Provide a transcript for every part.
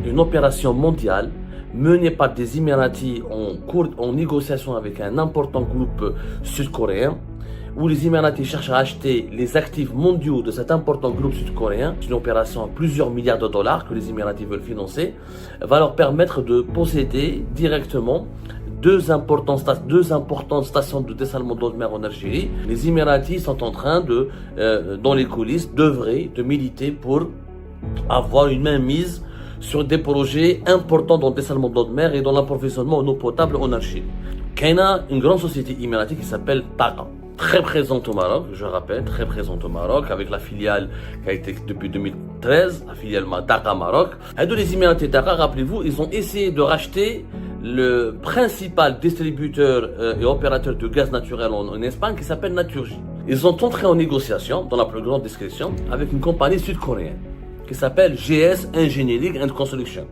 une opération mondiale menée par des Émiratis en négociation avec un important groupe sud-coréen, où les Émiratis cherchent à acheter les actifs mondiaux de cet important groupe sud-coréen. C'est une opération à plusieurs milliards de dollars que les Émiratis veulent financer, va leur permettre de posséder directement deux importantes stations de dessalement d'eau de mer en Algérie. Les Émiratis sont en train de, dans les coulisses, d'œuvrer, de militer pour avoir une mainmise sur des projets importants dans le dessalement d'eau de mer et dans l'approvisionnement en eau potable en Algérie. Il y a une grande société émiratie qui s'appelle TAQA, très présente au Maroc, je rappelle, très présente au Maroc, avec la filiale qui a été depuis 2013, la filiale TAQA Maroc. Et les Émiratis TAQA, rappelez-vous, ils ont essayé de racheter le principal distributeur et opérateur de gaz naturel en Espagne qui s'appelle Naturgy. Ils sont entrés en négociation, dans la plus grande discrétion, avec une compagnie sud-coréenne qui s'appelle GS Engineering and Construction.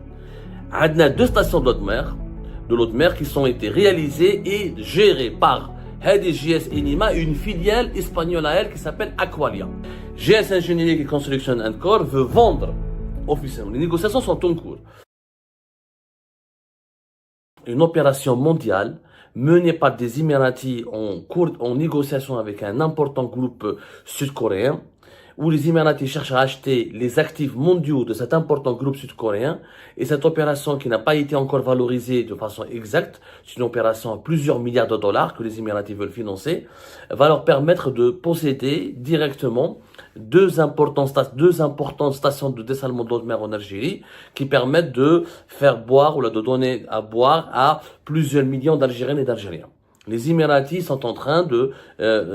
On a deux stations de l'eau de mer qui ont été réalisées et gérées par GS Enima, une filiale espagnole à elle qui s'appelle Aqualia. GS Engineering and Construction and Core veut vendre officiellement. Les négociations sont en cours. Une opération mondiale menée par des Émiratis en négociation avec un important groupe sud-coréen, où les Émiratis cherchent à acheter les actifs mondiaux de cet important groupe sud-coréen. Et cette opération, qui n'a pas été encore valorisée de façon exacte, c'est une opération à plusieurs milliards de dollars que les Émiratis veulent financer, va leur permettre de posséder directement deux importantes stations de dessalement d'eau de mer en Algérie, qui permettent de faire boire ou de donner à boire à plusieurs millions d'Algériennes et d'Algériens. Les Émiratis sont en train de,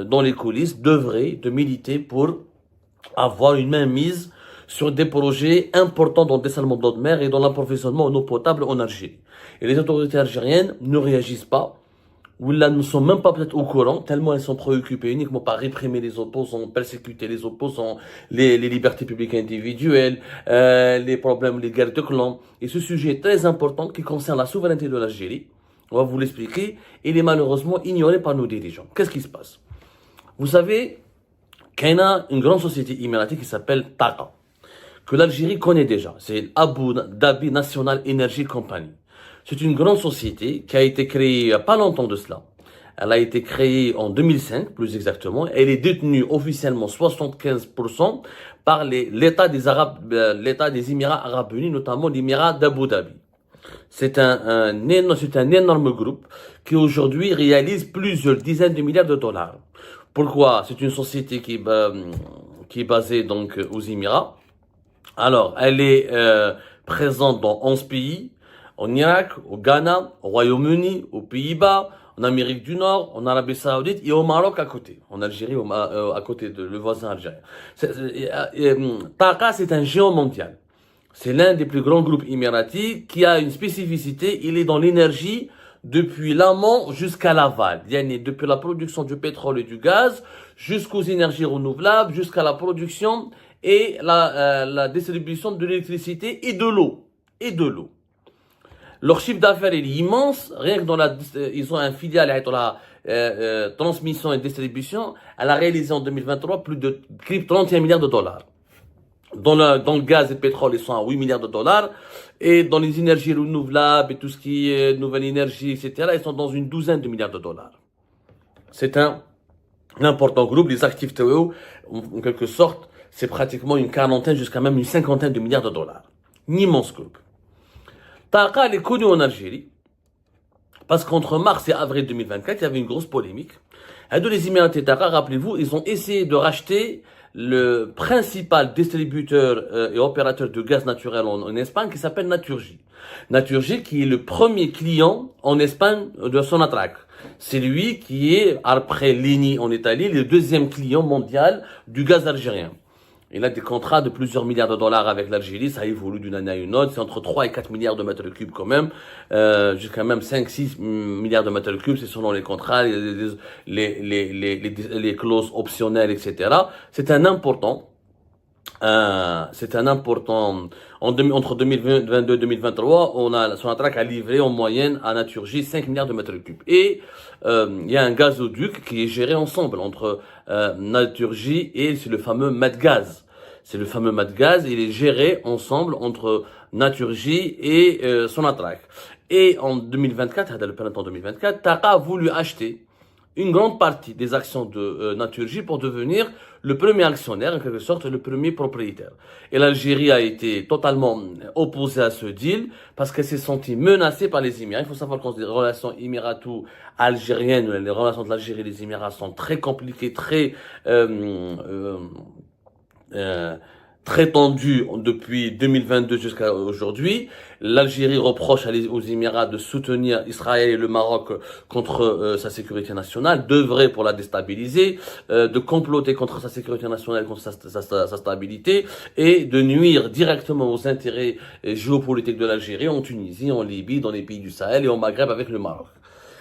dans les coulisses, d'œuvrer, de militer pour avoir une mainmise sur des projets importants dans le dessalement d'eau de mer et dans l'approvisionnement en eau potable en Algérie. Et les autorités algériennes ne réagissent pas, ou là ne sont même pas peut-être au courant, tellement elles sont préoccupées uniquement par réprimer les opposants, persécuter les opposants, les libertés publiques individuelles, les problèmes, les guerres de clans. Et ce sujet est très important qui concerne la souveraineté de l'Algérie, on va vous l'expliquer, il est malheureusement ignoré par nos dirigeants. Qu'est-ce qui se passe? Vous savez, il y a une grande société émiratie qui s'appelle TAQA, que l'Algérie connaît déjà. C'est Abu Dhabi National Energy Company. C'est une grande société qui a été créée il n'y a pas longtemps de cela. Elle a été créée en 2005, plus exactement. Elle est détenue officiellement 75% par l'État des Émirats Arabes Unis, notamment l'Émirat d'Abu Dhabi. C'est un énorme groupe qui aujourd'hui réalise plusieurs dizaines de milliards de dollars. Pourquoi? C'est une société qui est basée donc aux Émirats. Alors, elle est présente dans 11 pays, en Irak, au Ghana, au Royaume-Uni, aux Pays-Bas, en Amérique du Nord, en Arabie Saoudite et au Maroc à côté, en Algérie, à côté de le voisin algérien. TAQA, c'est un géant mondial. C'est l'un des plus grands groupes émiratis qui a une spécificité, il est dans l'énergie depuis l'amont jusqu'à l'aval, depuis la production du pétrole et du gaz, jusqu'aux énergies renouvelables, jusqu'à la production et la distribution de l'électricité et de l'eau. Leur chiffre d'affaires est immense, rien que ils ont un filiale avec la transmission et distribution, elle a réalisé en 2023 plus de 31 milliards de dollars. Dans le gaz et le pétrole, ils sont à 8 milliards de dollars. Et dans les énergies renouvelables et tout ce qui est nouvelle énergie, etc., ils sont dans une douzaine de milliards de dollars. C'est un important groupe. Les actifs TO, en quelque sorte, c'est pratiquement une quarantaine jusqu'à même une cinquantaine de milliards de dollars. Un immense groupe. TAQA, elle est connue en Algérie parce qu'entre mars et avril 2024, il y avait une grosse polémique. Et les Émiratis TAQA, rappelez-vous, ils ont essayé de racheter le principal distributeur et opérateur de gaz naturel en Espagne qui s'appelle Naturgy. Naturgy qui est le premier client en Espagne de Sonatrach. C'est lui qui est, après l'Eni en Italie, le deuxième client mondial du gaz algérien. Il a des contrats de plusieurs milliards de dollars avec l'Algérie, ça évolue d'une année à une autre, c'est entre 3 et 4 milliards de mètres cubes quand même, jusqu'à même 5-6 milliards de mètres cubes, c'est selon les contrats, les clauses optionnelles, etc. C'est un important, entre 2022 et 2023, Sonatrach a livré en moyenne à Naturgy 5 milliards de mètres cubes. Et il y a un gazoduc qui est géré ensemble entre Naturgy et c'est le fameux Medgaz. C'est le fameux Medgaz, il est géré ensemble entre Naturgy et Sonatrach. Et en 2024, le printemps 2024, TAQA a voulu acheter une grande partie des actions de Naturgy pour devenir le premier actionnaire, en quelque sorte le premier propriétaire. Et l'Algérie a été totalement opposée à ce deal parce qu'elle s'est sentie menacée par les Émirats. Il faut savoir que les relations émirato-algériennes, les relations de l'Algérie et des Émirats sont très compliquées, très tendu depuis 2022 jusqu'à aujourd'hui. L'Algérie reproche aux Émirats de soutenir Israël et le Maroc contre sa sécurité nationale, d'œuvrer pour la déstabiliser, de comploter contre sa sécurité nationale, contre sa stabilité, et de nuire directement aux intérêts géopolitiques de l'Algérie en Tunisie, en Libye, dans les pays du Sahel et au Maghreb avec le Maroc.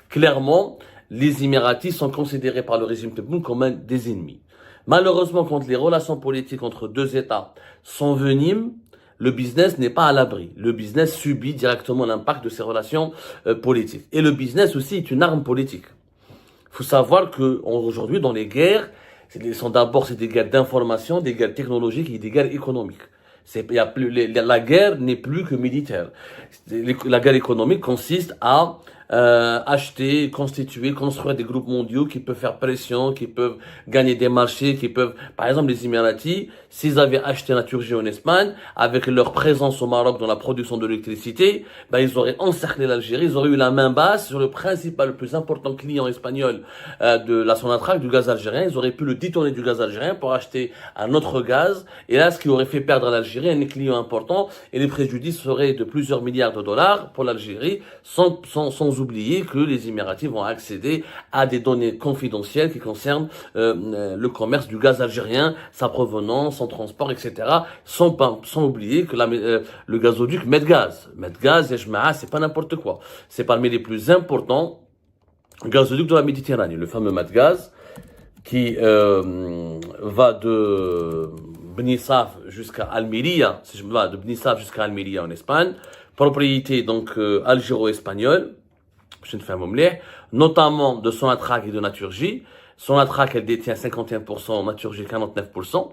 Clairement, les Émiratis sont considérés par le régime Tebboune comme des ennemis. Malheureusement, quand les relations politiques entre deux États s'enveniment, le business n'est pas à l'abri. Le business subit directement l'impact de ces relations politiques. Et le business aussi est une arme politique. Il faut savoir que aujourd'hui, dans les guerres, c'est des guerres d'information, des guerres technologiques et des guerres économiques. La guerre n'est plus que militaire. La guerre économique consiste à acheter, constituer, construire des groupes mondiaux qui peuvent faire pression, qui peuvent gagner des marchés, qui peuvent, par exemple, les Émiratis, s'ils avaient acheté Naturgy en Espagne, avec leur présence au Maroc dans la production de l'électricité, ils auraient encerclé l'Algérie, ils auraient eu la main basse sur le principal, le plus important client espagnol de la Sonatrach, du gaz algérien. Ils auraient pu le détourner du gaz algérien pour acheter un autre gaz, et là, ce qui aurait fait perdre à l'Algérie un client important, et les préjudices seraient de plusieurs milliards de dollars pour l'Algérie, sans oublier que les Émiratis vont accéder à des données confidentielles qui concernent le commerce du gaz algérien, sa provenance, son transport, etc. Sans oublier que le gazoduc Medgaz, c'est pas n'importe quoi. C'est parmi les plus importants gazoducs de la Méditerranée, le fameux Medgaz, qui va de Bnissaf jusqu'à Almeria, de Bnissaf jusqu'à Almeria en Espagne, propriété donc algéro-espagnole, notamment de Sonatrach et de Naturgy. Sonatrach, elle détient 51%, Naturgy 49%.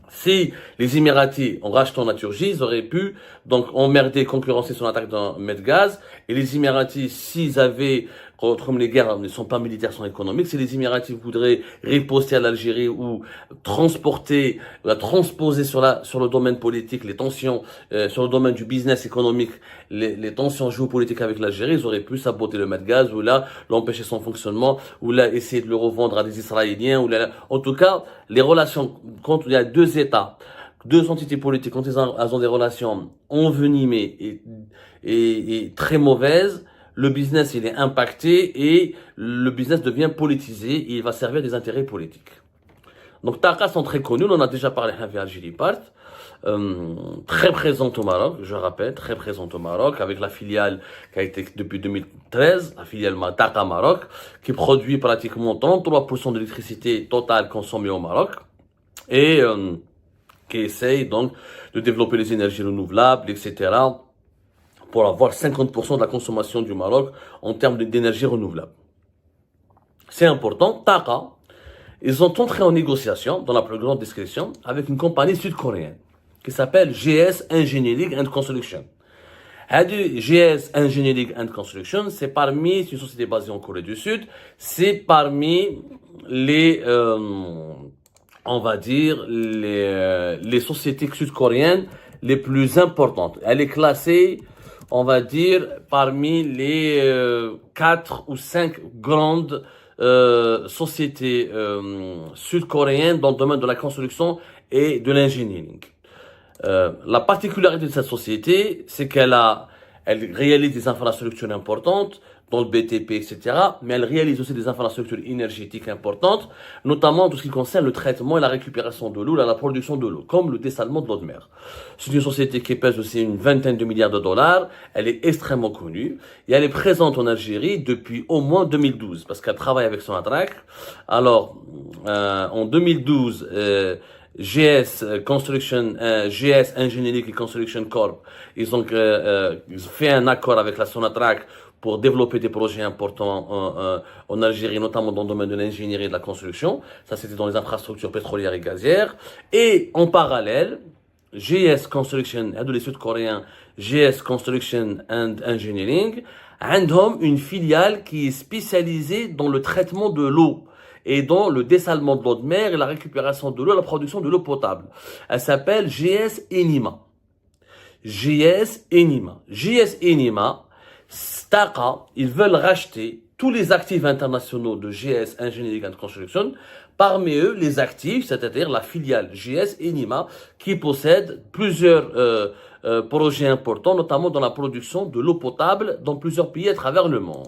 Si les Émiratis, en rachetant Naturgy, ils auraient pu donc emmerder, concurrencer Sonatrach dans Medgaz, et les Émiratis, s'ils avaient, comme les guerres ne sont pas militaires, sont économiques, si les Émiratis voudraient riposter à l'Algérie ou transposer sur le domaine politique les tensions, sur le domaine du business économique, les tensions géopolitiques avec l'Algérie, ils auraient pu saboter le Medgaz, ou là, l'empêcher son fonctionnement, ou là, essayer de le revendre à des Israéliens, ou là, en tout cas, les relations, quand il y a deux États, deux entités politiques, quand elles ont des relations envenimées et très mauvaises, le business, il est impacté et le business devient politisé et il va servir des intérêts politiques. Donc, TAQA sont très connus, on en a déjà parlé avec Algérie Part, très présente au Maroc, je rappelle, très présente au Maroc, avec la filiale qui a été depuis 2013, la filiale TAQA Maroc, qui produit pratiquement 33% de l'électricité totale consommée au Maroc et qui essaye donc de développer les énergies renouvelables, etc., pour avoir 50% de la consommation du Maroc en termes d'énergie renouvelable. C'est important. TAQA, ils ont entré en négociation, dans la plus grande discrétion, avec une compagnie sud-coréenne qui s'appelle GS Engineering and Construction. GS Engineering and Construction, c'est une société basée en Corée du Sud, c'est parmi les, on va dire, les sociétés sud-coréennes les plus importantes. Elle est classée, on va dire, parmi les 4 ou 5 grandes sociétés sud-coréennes dans le domaine de la construction et de l'engineering. La particularité de cette société, c'est qu'elle réalise des infrastructures importantes dans le BTP, etc. Mais elle réalise aussi des infrastructures énergétiques importantes, notamment tout ce qui concerne le traitement et la récupération de l'eau, la production de l'eau, comme le dessalement de l'eau de mer. C'est une société qui pèse aussi une vingtaine de milliards de dollars. Elle est extrêmement connue et elle est présente en Algérie depuis au moins 2012 parce qu'elle travaille avec Sonatrach. Alors, en 2012, GS Engineering and Construction Corp, ils ont fait un accord avec la Sonatrach pour développer des projets importants en Algérie, notamment dans le domaine de l'ingénierie et de la construction. Ça, c'était dans les infrastructures pétrolières et gazières. Et en parallèle, GS Construction, les Sud-Coréens, GS Construction and Engineering, عندهم une filiale qui est spécialisée dans le traitement de l'eau et dans le dessalement de l'eau de mer et la récupération de l'eau et la production de l'eau potable. Elle s'appelle GS Enima. GS Enima. GS Enima, Staka, ils veulent racheter tous les actifs internationaux de GS Engineering and Construction, parmi eux les actifs, c'est-à-dire la filiale GS Enima, qui possède plusieurs projets importants, notamment dans la production de l'eau potable dans plusieurs pays à travers le monde.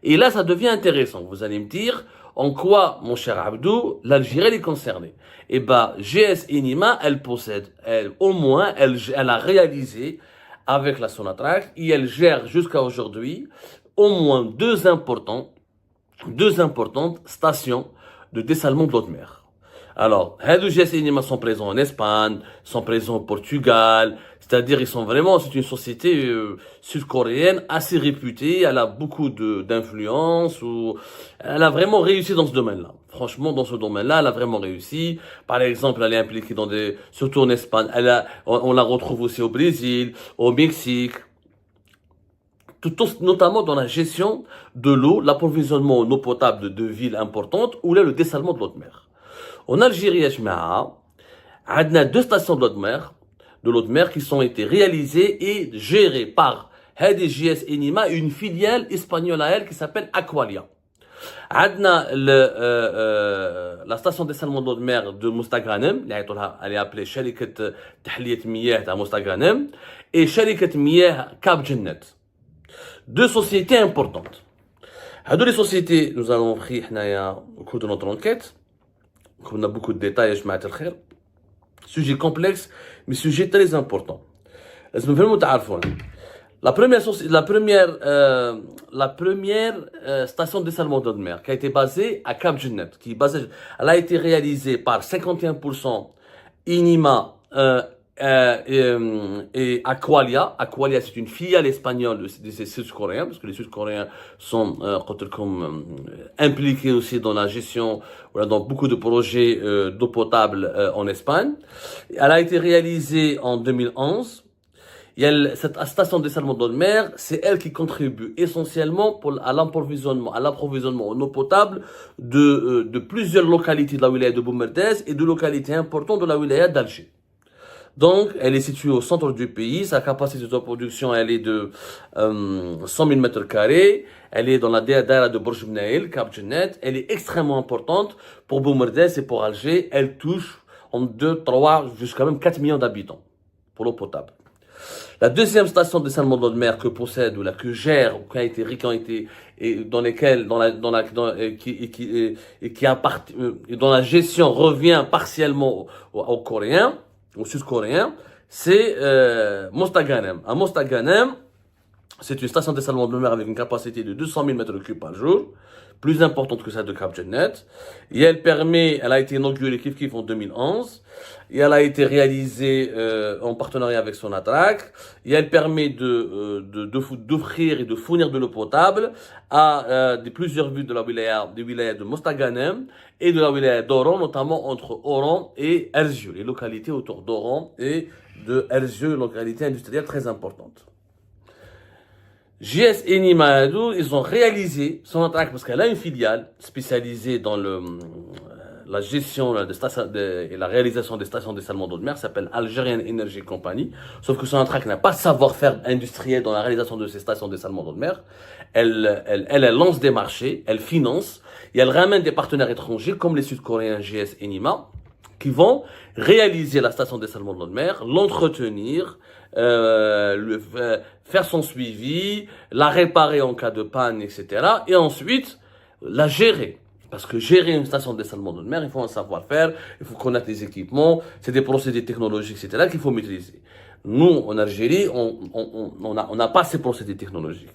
Et là, ça devient intéressant. Vous allez me dire, en quoi, mon cher Abdou, l'Algérie est concernée? Eh ben, GS Enima, elle possède, au moins, elle a réalisé avec la Sonatrach, et elle gère jusqu'à aujourd'hui au moins deux importantes stations de dessalement de l'eau de mer. Alors, les GS Enima sont présents en Espagne, sont présents au Portugal, c'est-à-dire ils sont vraiment, c'est une société sud-coréenne assez réputée, elle a beaucoup d'influence, elle a vraiment réussi dans ce domaine-là. Franchement, dans ce domaine-là, elle a vraiment réussi. Par exemple, elle est impliquée surtout en Espagne, on la retrouve aussi au Brésil, au Mexique, notamment dans la gestion de l'eau, l'approvisionnement en eau potable de villes importantes ou là, le dessalement de l'eau de mer. En Algérie, on a deux stations de l'eau de mer qui sont été réalisées et gérées par GS Enima, une filiale espagnole à elle qui s'appelle Aqualia. عندنا la station de dessalement de l'eau de mer de Mostaganem, elle est appelée شركة تحلية مياه تاع Mostaganem, et شركة مياه Cap Jennet. Deux sociétés importantes. هذو les sociétés, nous allons voir au cours de notre enquête. On a beaucoup de détails, je m'attends à sujet complexe, mais sujet très important. La première station de dessalement d'eau de mer qui a été basée à Cap Jennet, elle a été réalisée par 51% Inima et Aqualia. Aqualia, c'est une filiale espagnole des Sud-Coréens, parce que les Sud-Coréens sont impliqués aussi dans la gestion, dans beaucoup de projets d'eau potable en Espagne. Elle a été réalisée en 2011. Cette station de dessalement d'eau de mer, c'est elle qui contribue essentiellement à l'approvisionnement en eau potable de plusieurs localités de la wilaya de Boumerdès et de localités importantes de la wilaya d'Alger. Donc, elle est située au centre du pays. Sa capacité de production, elle est de 100 000 mètres carrés. Elle est dans la daïra de Borj Bnaïl, Cap Jennet. Elle est extrêmement importante pour Boumerdès et pour Alger. Elle touche en 2, 3, jusqu'à même 4 millions d'habitants pour l'eau potable. La deuxième station de dessalement d'eau de mer que possède ou que gère, ou dont la gestion revient partiellement aux Coréens, aux Sud-Coréens, c'est Mostaganem. À Mostaganem, c'est une station de dessalement de mer avec une capacité de 200 000 mètres cubes par jour, plus importante que celle de Cap Jennet. Et elle a été inaugurée en 2011. Et elle a été réalisée en partenariat avec Sonatrach. Et elle permet d'offrir et de fournir de l'eau potable à plusieurs villes de la wilaya de Mostaganem et de la wilaya d'Oran, notamment entre Oran et Erzurum, les localités autour d'Oran et de Erzurum, localité industrielle très importante. GS Enima, ils ont réalisé Sonatrach parce qu'elle a une filiale spécialisée dans la gestion et la réalisation des stations de dessalement d'eau de mer, s'appelle Algerian Energy Company. Sauf que Sonatrach n'a pas de savoir-faire industriel dans la réalisation de ces stations de dessalement d'eau de mer. Elle lance des marchés, elle finance, et elle ramène des partenaires étrangers comme les Sud-Coréens GS Enima, qui vont réaliser la station de dessalement de l'eau de mer, l'entretenir, faire son suivi, la réparer en cas de panne, etc. Et ensuite, la gérer. Parce que gérer une station de dessalement d'eau de mer, il faut un savoir-faire, il faut connaître les équipements, c'est des procédés technologiques, etc. qu'il faut maîtriser. Nous, en Algérie, on n'a pas ces procédés technologiques.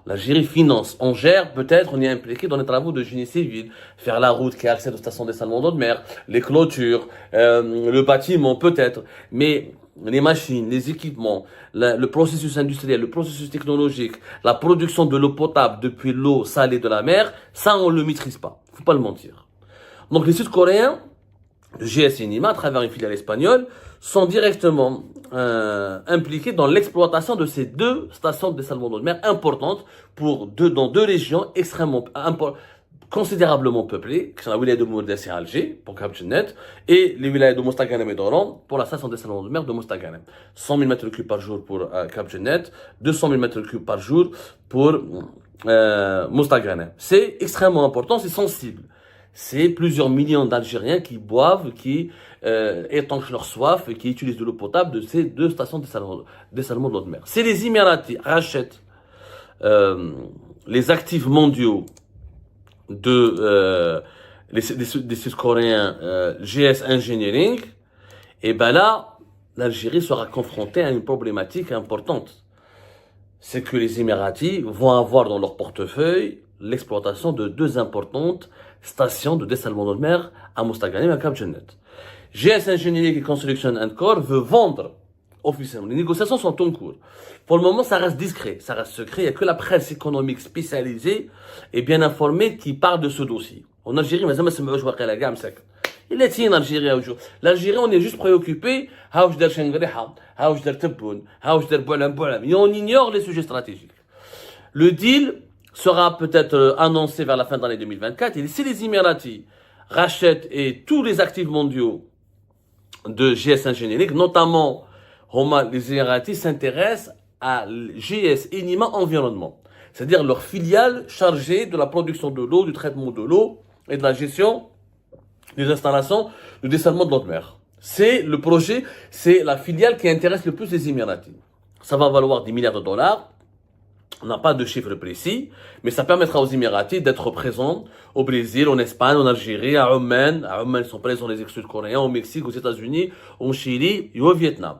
L'Algérie finance, on gère, peut-être, on est impliqué dans les travaux de génie civil, faire la route qui accède aux stations de dessalement d'eau de mer, les clôtures, le bâtiment, peut-être. Mais les machines, les équipements, le processus industriel, le processus technologique, la production de l'eau potable depuis l'eau salée de la mer, ça, on le maîtrise pas. Faut pas le mentir. Donc, les Sud-Coréens, GS Enima, à travers une filiale espagnole, sont directement impliqués dans l'exploitation de ces deux stations de dessalement d'eau de mer importantes dans deux régions extrêmement considérablement peuplées, qui sont la wilaya de Mourdès et Alger, pour Cap Genet, et les wilayas de Mostaganem et d'Oran, pour la station de dessalement de mer de Mostaganem. 100 000 mètres cubes par jour pour Cap Genet, 200 000 mètres cubes par jour pour Mostaganem. C'est extrêmement important, c'est sensible. C'est plusieurs millions d'Algériens qui boivent, qui étanchent leur soif et qui utilisent de l'eau potable de ces deux stations de dessalement de l'eau de mer. Si les Émiratis rachètent les actifs mondiaux des Sud-Coréens GS Engineering, et ben là, l'Algérie sera confrontée à une problématique importante. C'est que les Émiratis vont avoir dans leur portefeuille l'exploitation de deux importantes stations de dessalement d'eau de mer à Mostaganem et à Cap Genet. GS Engineering Construction Core veut vendre officiellement. Les négociations sont en cours. Pour le moment, ça reste discret, ça reste secret. Il n'y a que la presse économique spécialisée et bien informée qui parle de ce dossier. En Algérie, il est en Algérie aujourd'hui. L'Algérie, on est juste préoccupé. Et on ignore les sujets stratégiques. Le deal sera peut-être annoncé vers la fin de l'année 2024. Et si les Émiratis rachètent tous les actifs mondiaux de GS Engineering, notamment les Émiratis s'intéressent à GS Enima Environnement, c'est-à-dire leur filiale chargée de la production de l'eau, du traitement de l'eau et de la gestion des installations de dessalement de l'eau de mer. C'est le projet, c'est la filiale qui intéresse le plus les Émiratis. Ça va valoir des milliards de dollars. On n'a pas de chiffre précis, mais ça permettra aux Émiratis d'être présents au Brésil, en Espagne, en Algérie, à Oman. À Oman, ils sont présents les ex-Sud-Coréens, au Mexique, aux États-Unis, au Chili et au Vietnam.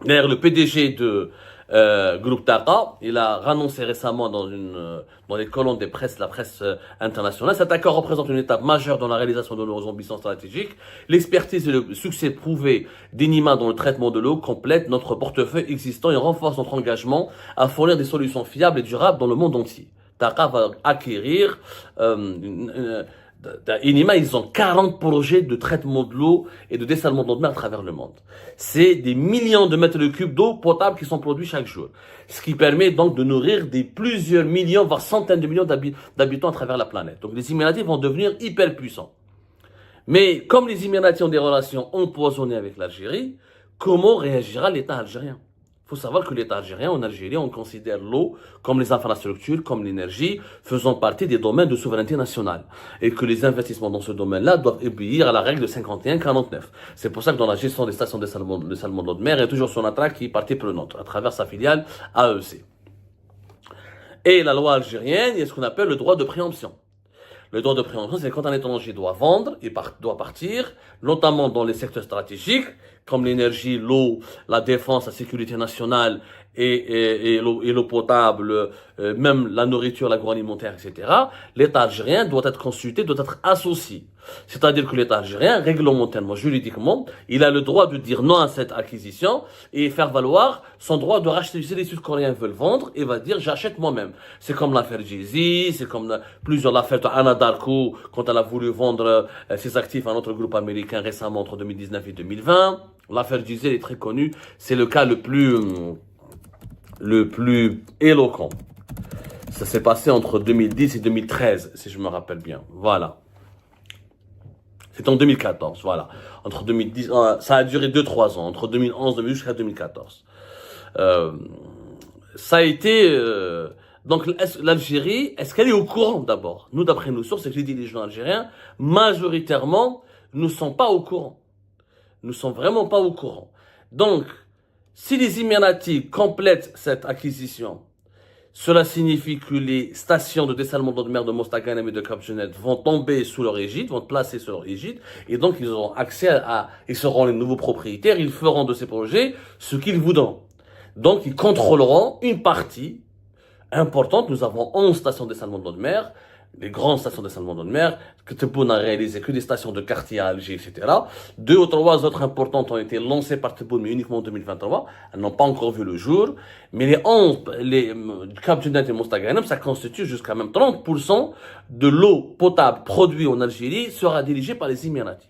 D'ailleurs, le PDG de Groupe Taqa, il a annoncé récemment dans les colonnes de la presse internationale, cet accord représente une étape majeure dans la réalisation de nos ambitions stratégiques. L'expertise et le succès prouvé d'Enima dans le traitement de l'eau complète notre portefeuille existant et renforce notre engagement à fournir des solutions fiables et durables dans le monde entier. Taqa va acquérir Enima, ils ont 40 projets de traitement de l'eau et de dessalement de l'eau de mer à travers le monde. C'est des millions de mètres cubes d'eau potable qui sont produits chaque jour. Ce qui permet donc de nourrir plusieurs millions, voire centaines de millions d'habitants à travers la planète. Donc les Émiratis vont devenir hyper puissants. Mais comme les Émiratis ont des relations empoisonnées avec l'Algérie, comment réagira l'État algérien ? Il faut savoir que l'État algérien, en Algérie, on considère l'eau comme les infrastructures, comme l'énergie, faisant partie des domaines de souveraineté nationale. Et que les investissements dans ce domaine-là doivent obéir à la règle de 51-49. C'est pour ça que dans la gestion des stations de dessalement de l'eau de mer, il y a toujours Sonatrach qui est partie prenante, à travers sa filiale AEC. Et la loi algérienne, il y a ce qu'on appelle le droit de préemption. Le droit de préemption, c'est quand un étranger doit vendre et doit partir, notamment dans les secteurs stratégiques, comme l'énergie, l'eau, la défense, la sécurité nationale et l'eau potable, même la nourriture, l'agroalimentaire, etc. L'État algérien doit être consulté, doit être associé. C'est-à-dire que l'État algérien, réglementairement, juridiquement, il a le droit de dire non à cette acquisition et faire valoir son droit de racheter. Si les Sud-Coréens veulent vendre, il va dire j'achète moi-même. C'est comme l'affaire Jay-Z, c'est comme l'affaire de Anadarko quand elle a voulu vendre ses actifs à un autre groupe américain récemment entre 2019 et 2020. L'affaire Jay-Z est très connue. C'est le cas le plus éloquent. Ça s'est passé entre 2010 et 2013, si je me rappelle bien. Voilà. C'est en 2014, voilà. Entre 2010, ça a duré 2-3 ans, entre 2011 jusqu'à 2014. Ça a été... donc l'Algérie, est-ce qu'elle est au courant d'abord? Nous, d'après nos sources, c'est que les dirigeants algériens, majoritairement, ne sont pas au courant. Ne sont vraiment pas au courant. Donc, si les Émiratis complètent cette acquisition, cela signifie que les stations de dessalement d'eau de mer de Mostaganem et de Cap Genet vont tomber sous leur égide, vont être placées sous leur égide, et donc ils auront accès ils seront les nouveaux propriétaires, ils feront de ces projets ce qu'ils voudront. Donc ils contrôleront une partie importante. Nous avons 11 stations de dessalement d'eau de mer, les grandes stations de dessalement d'eau de mer, que Tebboune n'a réalisé que des stations de quartier à Alger, etc. 2 ou 3 autres importantes ont été lancées par Tebboune, mais uniquement en 2023. Elles n'ont pas encore vu le jour. Mais les 11, Cap Genet et Mostaganem, ça constitue jusqu'à même 30% de l'eau potable produite en Algérie sera dirigée par les Émiratis.